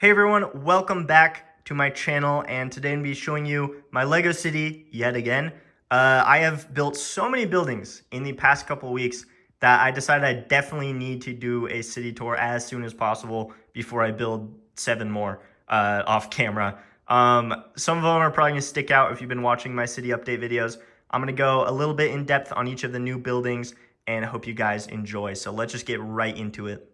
Hey everyone, welcome back to my channel, and today I'm going to be showing you my Lego city yet again. I have built so many buildings in the past couple of weeks that I decided I definitely need to do a city tour as soon as possible before I build 7 more off camera. Some of them are probably going to stick out if you've been watching my city update videos. I'm going to go a little bit in depth on each of the new buildings, and I hope you guys enjoy. So let's just get right into it.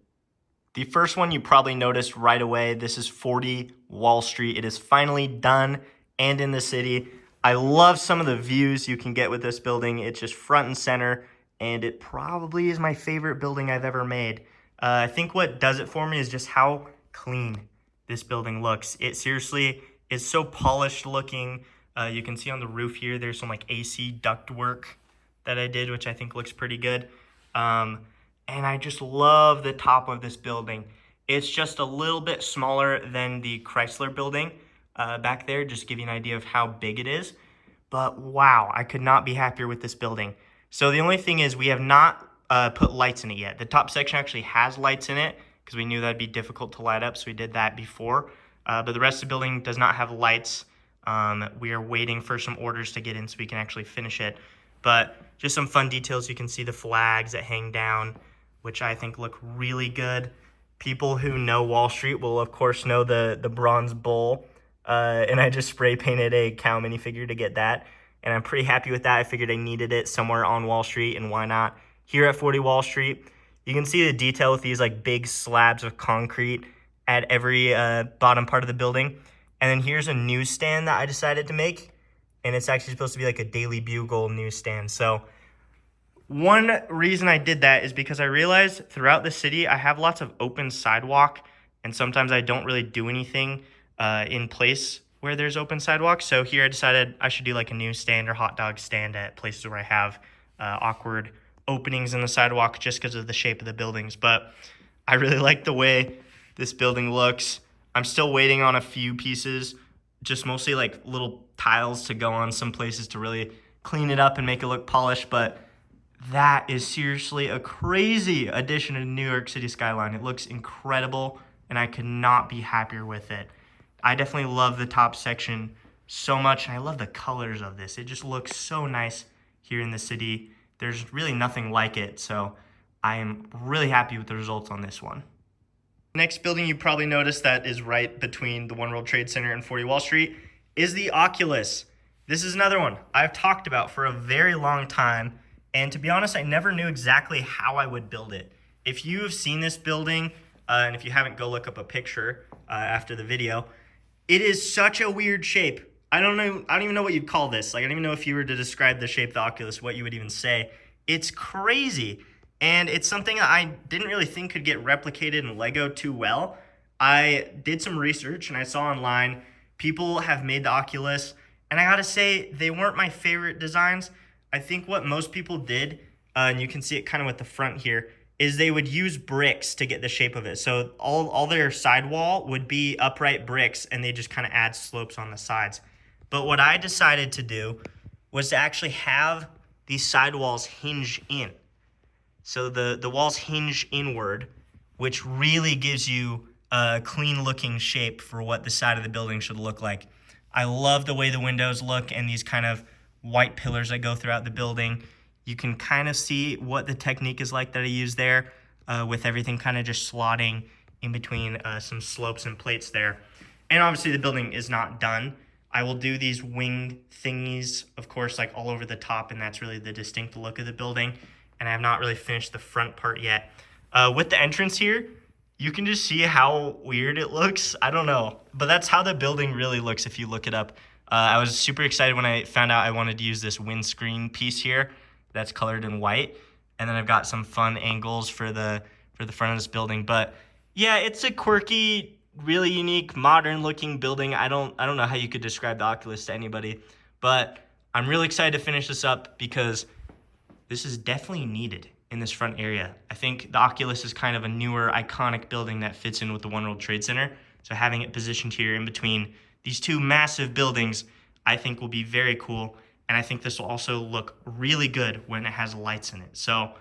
The first one you probably noticed right away, this is 40 Wall Street. It is finally done and in the city. I love some of the views you can get with this building. It's just front and center, and it probably is my favorite building I've ever made. I think what does it for me is just how clean this building looks. It seriously is so polished looking. You can see on the roof here, there's some like AC duct work that I did, which I think looks pretty good. And I just love the top of this building. It's just a little bit smaller than the Chrysler building back there, just to give you an idea of how big it is. But wow, I could not be happier with this building. So the only thing is we have not put lights in it yet. The top section actually has lights in it because we knew that'd be difficult to light up, so we did that before. But the rest of the building does not have lights. We are waiting for some orders to get in so we can actually finish it. But just some fun details. You can see the flags that hang down, which I think look really good. People who know Wall Street will, of course, know the bronze bull. And I just spray painted a cow minifigure to get that. And I'm pretty happy with that. I figured I needed it somewhere on Wall Street, and why not? Here at 40 Wall Street, you can see the detail with these like big slabs of concrete at every bottom part of the building. And then here's a newsstand that I decided to make. And it's actually supposed to be like a Daily Bugle newsstand. So one reason I did that is because I realized throughout the city, I have lots of open sidewalk, and sometimes I don't really do anything in place where there's open sidewalk. So here I decided I should do like a newsstand or hot dog stand at places where I have awkward openings in the sidewalk just because of the shape of the buildings. But I really like the way this building looks. I'm still waiting on a few pieces, just mostly like little tiles to go on some places to really clean it up and make it look polished. But that is seriously a crazy addition to the New York City skyline. It looks incredible, and I could not be happier with it. I definitely love the top section so much, and I love the colors of this. It just looks so nice here in the city. There's really nothing like it, so I am really happy with the results on this one. Next building you probably noticed that is right between the One World Trade Center and 40 Wall Street is the Oculus. This is another one I've talked about for a very long time. And to be honest, I never knew exactly how I would build it. If you have seen this building, and if you haven't, go look up a picture after the video. It is such a weird shape. I don't even know what you'd call this. Like, I don't even know if you were to describe the shape of the Oculus, what you would even say. It's crazy. And it's something that I didn't really think could get replicated in Lego too well. I did some research, and I saw online people have made the Oculus, and I gotta say, they weren't my favorite designs. I think what most people did, and you can see it kind of with the front here, is they would use bricks to get the shape of it. So all their sidewall would be upright bricks, and they just kind of add slopes on the sides. But what I decided to do was to actually have these sidewalls hinge in. So the walls hinge inward, which really gives you a clean looking shape for what the side of the building should look like. I love the way the windows look and these kind of white pillars that go throughout the building. You can kind of see what the technique is like that I use there with everything kind of just slotting in between some slopes and plates there. And obviously the building is not done. I will do these wing thingies, of course, like all over the top, and that's really the distinct look of the building. And I have not really finished the front part yet. With the entrance here, you can just see how weird it looks. I don't know, but that's how the building really looks if you look it up. I was super excited when I found out I wanted to use this windscreen piece here that's colored in white. And then I've got some fun angles for the front of this building. But yeah, it's a quirky, really unique, modern looking building. I don't know how you could describe the Oculus to anybody, but I'm really excited to finish this up because this is definitely needed in this front area. I think the Oculus is kind of a newer, iconic building that fits in with the One World Trade Center. So having it positioned here in between these two massive buildings, I think will be very cool. And I think this will also look really good when it has lights in it. So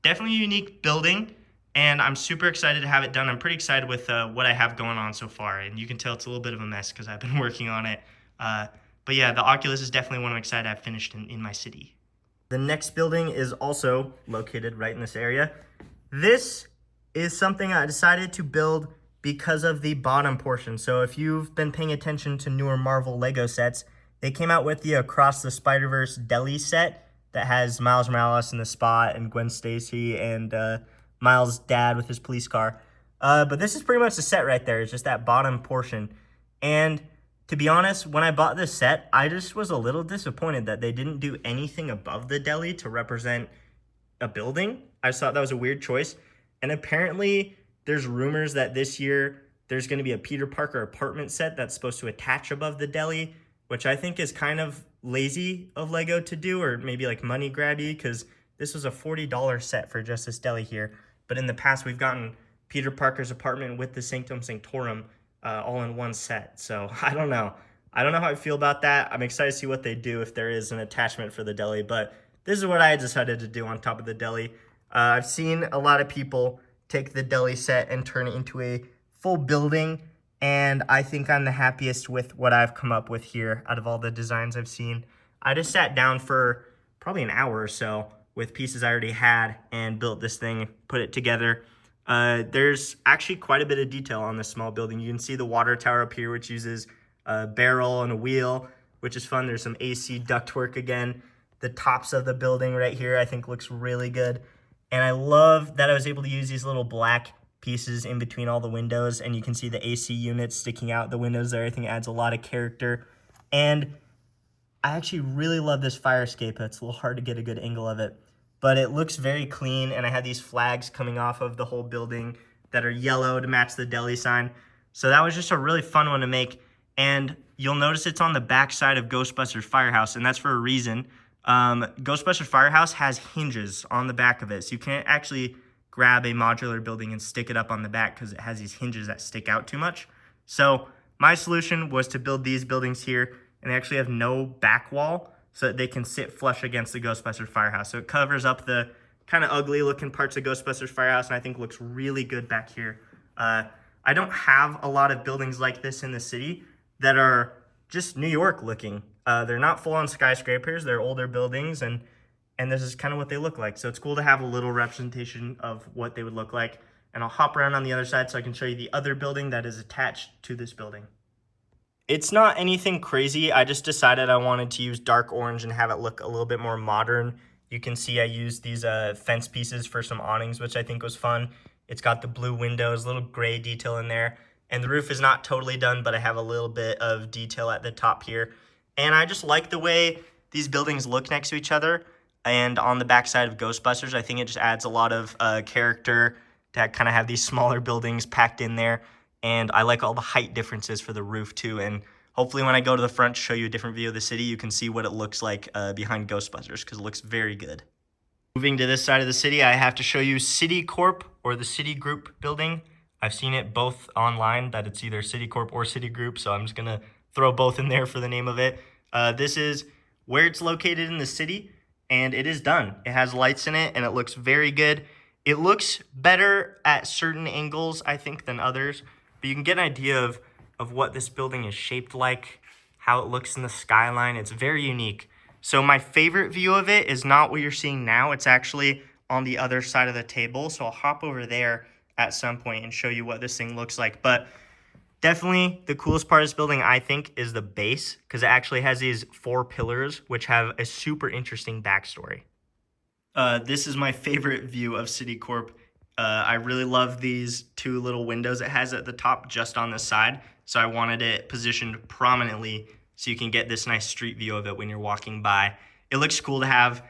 definitely a unique building. and I'm super excited to have it done. I'm pretty excited with what I have going on so far, and you can tell it's a little bit of a mess because I've been working on it. But yeah, the Oculus is definitely one I'm excited to have finished in my city. The next building is also located right in this area. This is something I decided to build because of the bottom portion. So if you've been paying attention to newer Marvel Lego sets, they came out with the Across the Spider-Verse Deli set that has Miles Morales in the spot and Gwen Stacy and Miles' dad with his police car. But this is pretty much the set right there. It's just that bottom portion. And to be honest, when I bought this set, I just was a little disappointed that they didn't do anything above the deli to represent a building. I just thought that was a weird choice. And apparently there's rumors that this year there's going to be a Peter Parker apartment set that's supposed to attach above the deli, which I think is kind of lazy of Lego to do, or maybe like money grabby, because this was a $40 set for just this deli here. But in the past, we've gotten Peter Parker's apartment with the Sanctum Sanctorum all in one set. So I don't know. I don't know how I feel about that. I'm excited to see what they do if there is an attachment for the deli, but this is what I decided to do on top of the deli. I've seen a lot of people take the deli set and turn it into a full building, and I think I'm the happiest with what I've come up with here out of all the designs I've seen. I just sat down for probably an hour or so with pieces I already had and built this thing, put it together. There's actually quite a bit of detail on this small building. You can see the water tower up here, which uses a barrel and a wheel, which is fun. There's some AC ductwork again. The tops of the building right here I think looks really good. And I love that I was able to use these little black pieces in between all the windows, and you can see the AC units sticking out the windows there. I think it adds a lot of character. And I actually really love this fire escape. It's a little hard to get a good angle of it, but it looks very clean, and I have these flags coming off of the whole building that are yellow to match the deli sign. So that was just a really fun one to make, and you'll notice it's on the back side of Ghostbusters Firehouse, and that's for a reason. Ghostbusters Firehouse has hinges on the back of it, so you can't actually grab a modular building and stick it up on the back because it has these hinges that stick out too much. So my solution was to build these buildings here, and they actually have no back wall so that they can sit flush against the Ghostbusters Firehouse. So it covers up the kind of ugly looking parts of Ghostbusters Firehouse, and I think looks really good back here. I don't have a lot of buildings like this in the city that are just New York looking. They're not full-on skyscrapers. They're older buildings, and this is kind of what they look like. So it's cool to have a little representation of what they would look like. And I'll hop around on the other side so I can show you the other building that is attached to this building. It's not anything crazy. I just decided I wanted to use dark orange and have it look a little bit more modern. You can see I used these fence pieces for some awnings, which I think was fun. It's got the blue windows, little gray detail in there. And the roof is not totally done, but I have a little bit of detail at the top here. And I just like the way these buildings look next to each other. And on the backside of Ghostbusters, I think it just adds a lot of character to kind of have these smaller buildings packed in there. And I like all the height differences for the roof too. And hopefully when I go to the front to show you a different view of the city, you can see what it looks like behind Ghostbusters, because it looks very good. Moving to this side of the city, I have to show you City Corp or the City Group building. I've seen it both online, that it's either City Corp or City Group, so I'm just going to throw both in there for the name of it. This is where it's located in the city, and it is done. It has lights in it, and it looks very good. It looks better at certain angles, I think, than others, but you can get an idea of what this building is shaped like, how it looks in the skyline. It's very unique. So my favorite view of it is not what you're seeing now. It's actually on the other side of the table, so I'll hop over there at some point and show you what this thing looks like. But definitely the coolest part of this building, I think, is the base, because it actually has these 4 pillars, which have a super interesting backstory. This is my favorite view of City Corp. I really love these 2 little windows it has at the top just on the side. So I wanted it positioned prominently so you can get this nice street view of it when you're walking by. It looks cool to have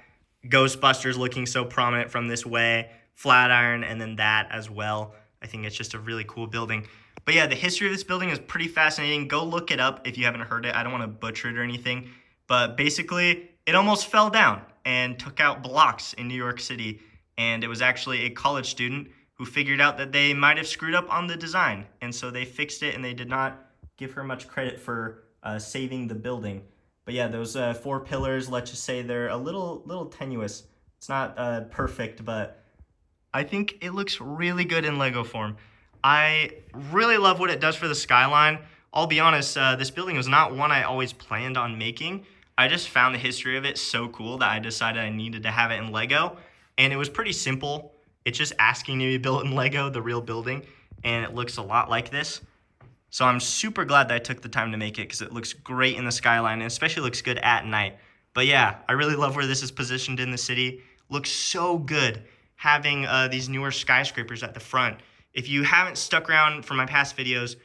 Ghostbusters looking so prominent from this way, Flatiron, and then that as well. I think it's just a really cool building. But yeah, the history of this building is pretty fascinating. Go look it up if you haven't heard it. I don't want to butcher it or anything. But basically, it almost fell down and took out blocks in New York City. And it was actually a college student who figured out that they might have screwed up on the design. And so they fixed it, and they did not give her much credit for saving the building. But yeah, those 4 pillars, let's just say they're a little tenuous. It's not perfect, but I think it looks really good in Lego form. I really love what it does for the skyline. I'll be honest, this building was not one I always planned on making. I just found the history of it so cool that I decided I needed to have it in Lego. And it was pretty simple. It's just asking to be built in Lego, the real building, and it looks a lot like this. So I'm super glad that I took the time to make it because it looks great in the skyline and especially looks good at night. But yeah, I really love where this is positioned in the city. Looks so good having these newer skyscrapers at the front. If you haven't stuck around for my past videos,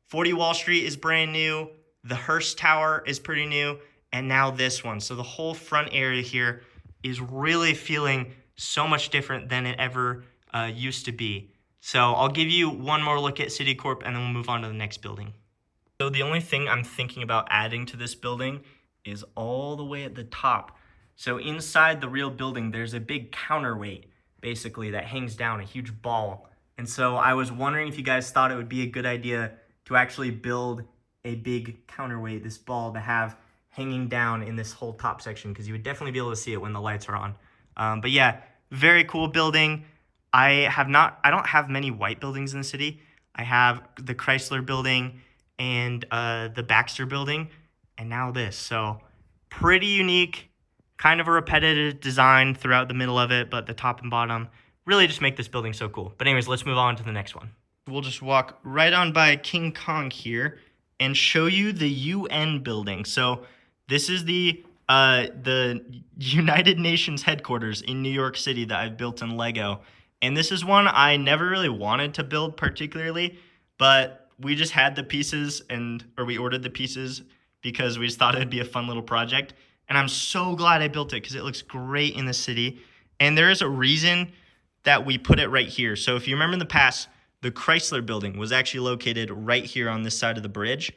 40 Wall Street is brand new, the Hearst Tower is pretty new, and now this one. So the whole front area here is really feeling so much different than it ever used to be. So I'll give you one more look at City Corp and then we'll move on to the next building. So the only thing I'm thinking about adding to this building is all the way at the top. So inside the real building, there's a big counterweight, basically, that hangs down, a huge ball. And so I was wondering if you guys thought it would be a good idea to actually build a big counterweight, this ball to have hanging down in this whole top section, because you would definitely be able to see it when the lights are on. But yeah, very cool building. I don't have many white buildings in the city. I have the Chrysler Building and the Baxter Building, and now this. So pretty unique, kind of a repetitive design throughout the middle of it, but the top and bottom really just make this building so cool. But anyways, let's move on to the next one. We'll just walk right on by King Kong here and show you the UN building. So this is the United Nations headquarters in New York City that I've built in Lego. And this is one I never really wanted to build particularly, but we just had the pieces or we ordered the pieces because we just thought it'd be a fun little project. And I'm so glad I built it because it looks great in the city. And there is a reason that we put it right here. So if you remember in the past, the Chrysler Building was actually located right here on this side of the bridge.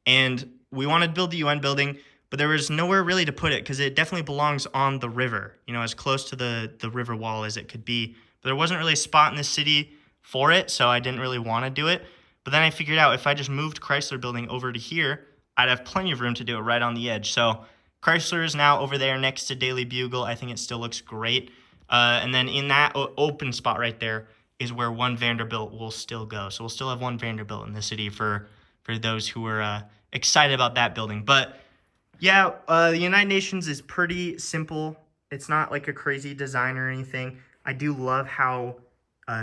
And we wanted to build the UN building, but there was nowhere really to put it because it definitely belongs on the river, as close to the river wall as it could be. But there wasn't really a spot in the city for it, so I didn't really want to do it. But then I figured out if I just moved Chrysler Building over to here, I'd have plenty of room to do it right on the edge. So Chrysler is now over there next to Daily Bugle. I think it still looks great. And then in that open spot right there is where one Vanderbilt will still go. So we'll still have one Vanderbilt in the city for those who are excited about that building. But yeah, the United Nations is pretty simple. It's not like a crazy design or anything. I do love how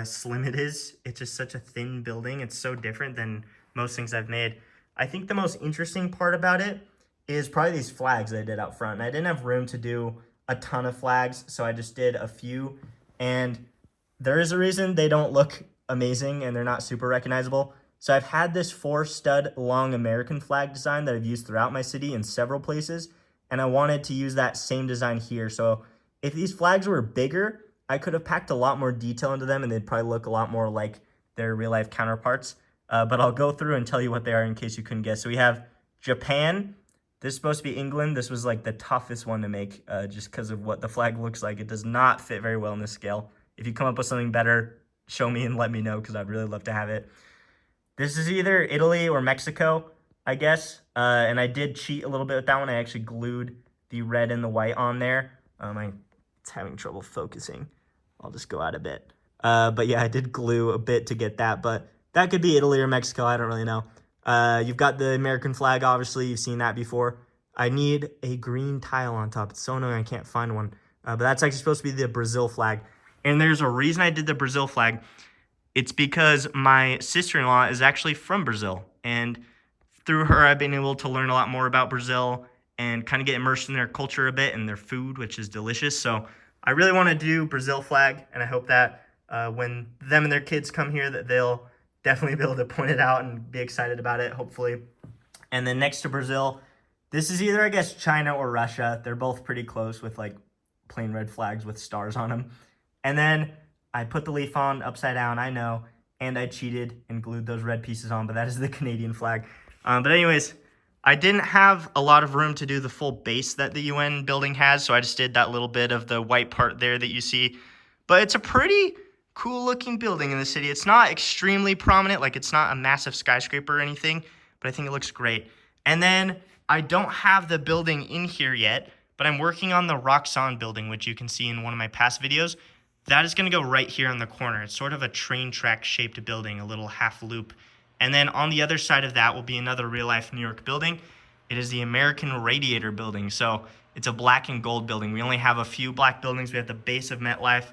slim it is. It's just such a thin building. It's so different than most things I've made. I think the most interesting part about it is probably these flags that I did out front. And I didn't have room to do a ton of flags, so I just did a few. And there is a reason they don't look amazing and they're not super recognizable. So I've had this 4-stud long American flag design that I've used throughout my city in several places. And I wanted to use that same design here. So if these flags were bigger, I could have packed a lot more detail into them and they'd probably look a lot more like their real life counterparts. But I'll go through and tell you what they are in case you couldn't guess. So we have Japan. This is supposed to be England. This was like the toughest one to make just because of what the flag looks like. It does not fit very well in this scale. If you come up with something better, show me and let me know because I'd really love to have it. This is either Italy or Mexico, I guess. And I did cheat a little bit with that one. I actually glued the red and the white on there. It's having trouble focusing. I'll just go out a bit. But yeah, I did glue a bit to get that. But that could be Italy or Mexico. I don't really know. You've got the American flag, obviously. You've seen that before. I need a green tile on top. It's so annoying I can't find one. But that's actually supposed to be the Brazil flag. And there's a reason I did the Brazil flag. It's because my sister-in-law is actually from Brazil. And through her, I've been able to learn a lot more about Brazil and kind of get immersed in their culture a bit and their food, which is delicious. So I really want to do Brazil flag. And I hope that when them and their kids come here that they'll definitely be able to point it out and be excited about it, hopefully. And then next to Brazil, this is either, I guess, China or Russia. They're both pretty close with like plain red flags with stars on them. And then I put the leaf on upside down, I know, and I cheated and glued those red pieces on, but that is the Canadian flag. But anyways, I didn't have a lot of room to do the full base that the UN building has, so I just did that little bit of the white part there that you see. But it's a pretty cool looking building in the city. It's not extremely prominent, like it's not a massive skyscraper or anything, but I think it looks great. And then I don't have the building in here yet, but I'm working on the Roxanne building, which you can see in one of my past videos. that is going to go right here on the corner. It's sort of a train track shaped building, a little half loop. And then on the other side of that will be another real life New York building. It is the American Radiator Building. So it's a black and gold building. We only have a few black buildings. We have the base of MetLife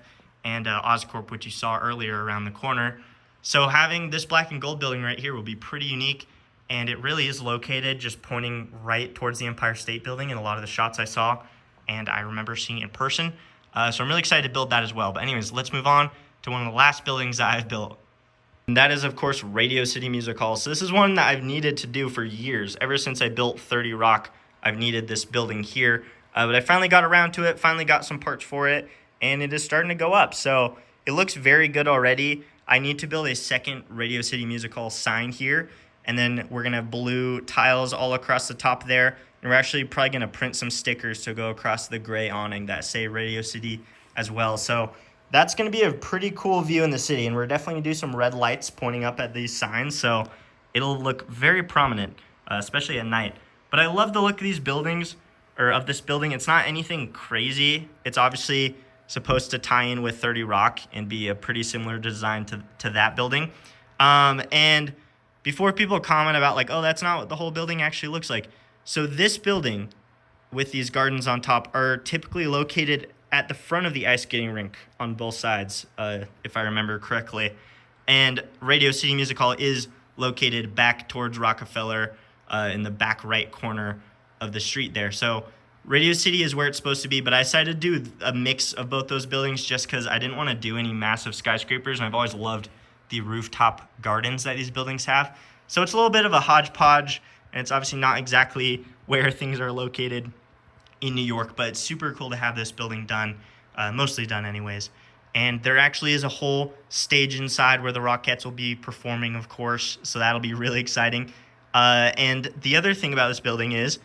and Oscorp, which you saw earlier around the corner. So having this black and gold building right here will be pretty unique. And it really is located just pointing right towards the Empire State Building in a lot of the shots I saw. And I remember seeing it in person. So I'm really excited to build that as well. But anyways, let's move on to one of the last buildings that I've built. And that is, of course, Radio City Music Hall. So this is one that I've needed to do for years. Ever since I built 30 Rock, I've needed this building here. But I finally got around to it, finally got some parts for it, and it is starting to go up. So it looks very good already. I need to build a second Radio City Music Hall sign here. And then we're going to have blue tiles all across the top there. And we're actually probably going to print some stickers to go across the gray awning that say Radio City as well. So that's going to be a pretty cool view in the city. And we're definitely going to do some red lights pointing up at these signs. So it'll look very prominent, especially at night. But I love the look of these buildings, or of this building. It's not anything crazy. It's obviously supposed to tie in with 30 Rock and be a pretty similar design to that building. And before people comment about like, oh, that's not what the whole building actually looks like. So this building with these gardens on top are typically located at the front of the ice skating rink on both sides, if I remember correctly. And Radio City Music Hall is located back towards Rockefeller in the back right corner of the street there. So Radio City is where it's supposed to be, but I decided to do a mix of both those buildings just because I didn't want to do any massive skyscrapers, and I've always loved the rooftop gardens that these buildings have. So it's a little bit of a hodgepodge, and it's obviously not exactly where things are located in New York, but it's super cool to have this building done, mostly done anyways. And there actually is a whole stage inside where the Rockettes will be performing, of course, so that'll be really exciting. And the other thing about this building is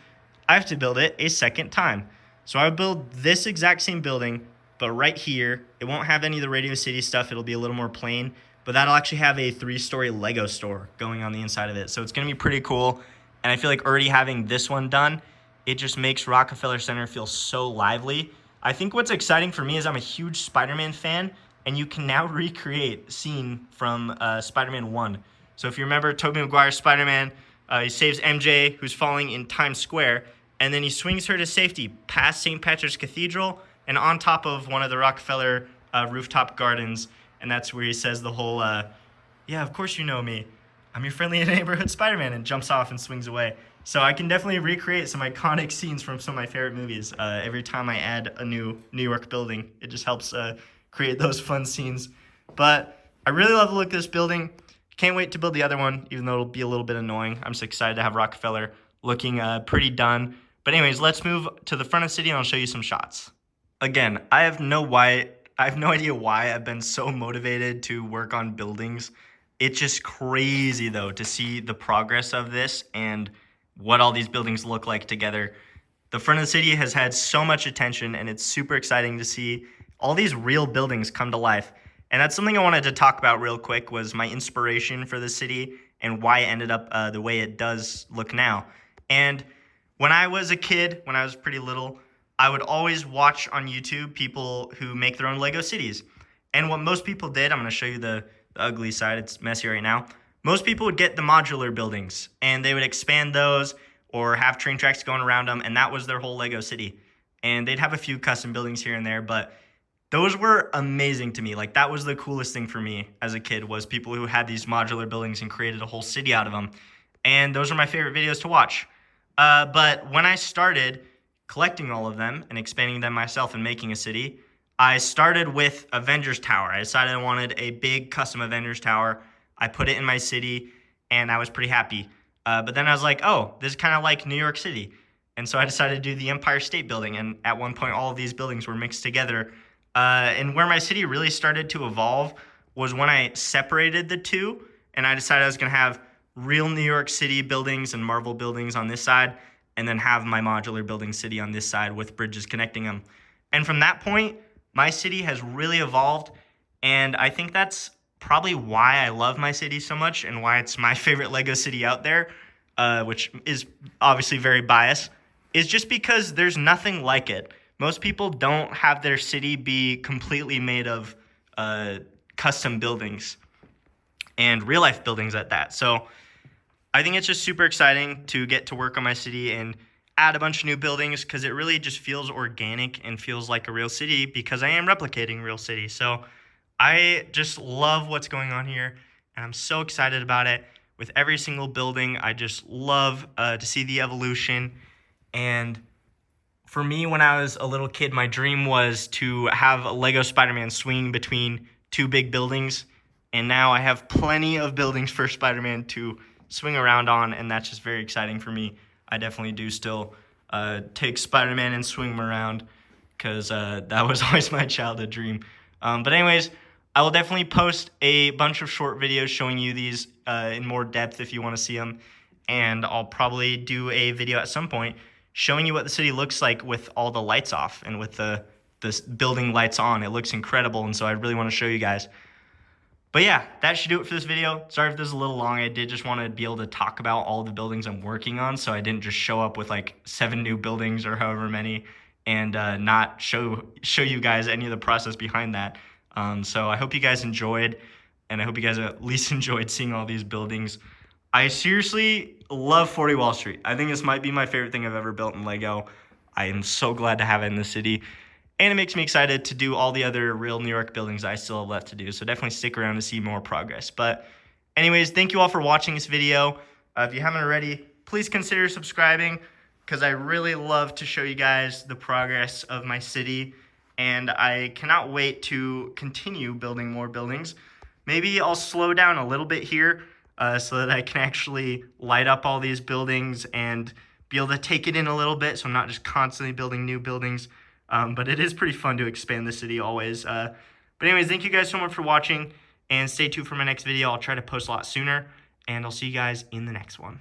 I have to build it a second time. So I would build this exact same building, but right here, it won't have any of the Radio City stuff. It'll be a little more plain, but that'll actually have a 3-story Lego store going on the inside of it. So it's going to be pretty cool. And I feel like already having this one done, it just makes Rockefeller Center feel so lively. I think what's exciting for me is I'm a huge Spider-Man fan, and you can now recreate a scene from Spider-Man 1. So if you remember Tobey Maguire's Spider-Man, he saves MJ, who's falling in Times Square, and then he swings her to safety past St. Patrick's Cathedral and on top of one of the Rockefeller rooftop gardens. And that's where he says the whole, yeah, of course you know me. I'm your friendly neighborhood Spider-Man, and jumps off and swings away. So I can definitely recreate some iconic scenes from some of my favorite movies. Every time I add a new New York building, it just helps create those fun scenes. But I really love the look of this building. Can't wait to build the other one, even though it'll be a little bit annoying. I'm just excited to have Rockefeller looking pretty done. But anyways, let's move to the front of the city and I'll show you some shots. Again, I have no idea why I've been so motivated to work on buildings. It's just crazy though to see the progress of this and what all these buildings look like together. The front of the city has had so much attention, and it's super exciting to see all these real buildings come to life. And that's something I wanted to talk about real quick, was my inspiration for the city and why it ended up the way it does look now. And when I was a kid, when I was pretty little, I would always watch on YouTube people who make their own Lego cities. And what most people did, I'm going to show you the ugly side, it's messy right now. Most people would get the modular buildings and they would expand those or have train tracks going around them, and that was their whole Lego city. And they'd have a few custom buildings here and there, but those were amazing to me. Like, that was the coolest thing for me as a kid, was people who had these modular buildings and created a whole city out of them. And those are my favorite videos to watch. But when I started collecting all of them and expanding them myself and making a city, I started with Avengers Tower. I decided I wanted a big custom Avengers Tower. I put it in my city, and I was pretty happy. But then I was like, oh, this is kind of like New York City. And so I decided to do the Empire State Building. And at one point, all of these buildings were mixed together. And where my city really started to evolve was when I separated the two, and I decided I was going to have real New York City buildings and Marvel buildings on this side, and then have my modular building city on this side with bridges connecting them. And from that point, my city has really evolved, and I think that's probably why I love my city so much and why it's my favorite Lego city out there, which is obviously very biased, is just because there's nothing like it. most people don't have their city be completely made of custom buildings and real life buildings at that. So I think it's just super exciting to get to work on my city and add a bunch of new buildings because it really just feels organic and feels like a real city because I am replicating real city. So I just love what's going on here and I'm so excited about it. With every single building, I just love to see the evolution. And for me, when I was a little kid, my dream was to have a Lego Spider-Man swing between two big buildings. And now I have plenty of buildings for Spider-Man to swing around on, and that's just very exciting for me. I definitely do still take Spider-Man and swing him around because that was always my childhood dream. But anyways, I will definitely post a bunch of short videos showing you these in more depth if you want to see them. And I'll probably do a video at some point showing you what the city looks like with all the lights off and with the building lights on. It looks incredible, and so I really want to show you guys. But yeah, that should do it for this video. Sorry if this is a little long. I did just want to be able to talk about all the buildings I'm working on, so I didn't just show up with like 7 new buildings or however many and not show you guys any of the process behind that. So I hope you guys enjoyed, and I hope you guys at least enjoyed seeing all these buildings. I seriously love 40 Wall Street. I think this might be my favorite thing I've ever built in Lego. I am so glad to have it in the city. And it makes me excited to do all the other real New York buildings I still have left to do. So definitely stick around to see more progress. But anyways, thank you all for watching this video. If you haven't already, please consider subscribing because I really love to show you guys the progress of my city. And I cannot wait to continue building more buildings. Maybe I'll slow down a little bit here so that I can actually light up all these buildings and be able to take it in a little bit so I'm not just constantly building new buildings. But it is pretty fun to expand the city always. But anyways, thank you guys so much for watching, and stay tuned for my next video. I'll try to post a lot sooner, and I'll see you guys in the next one.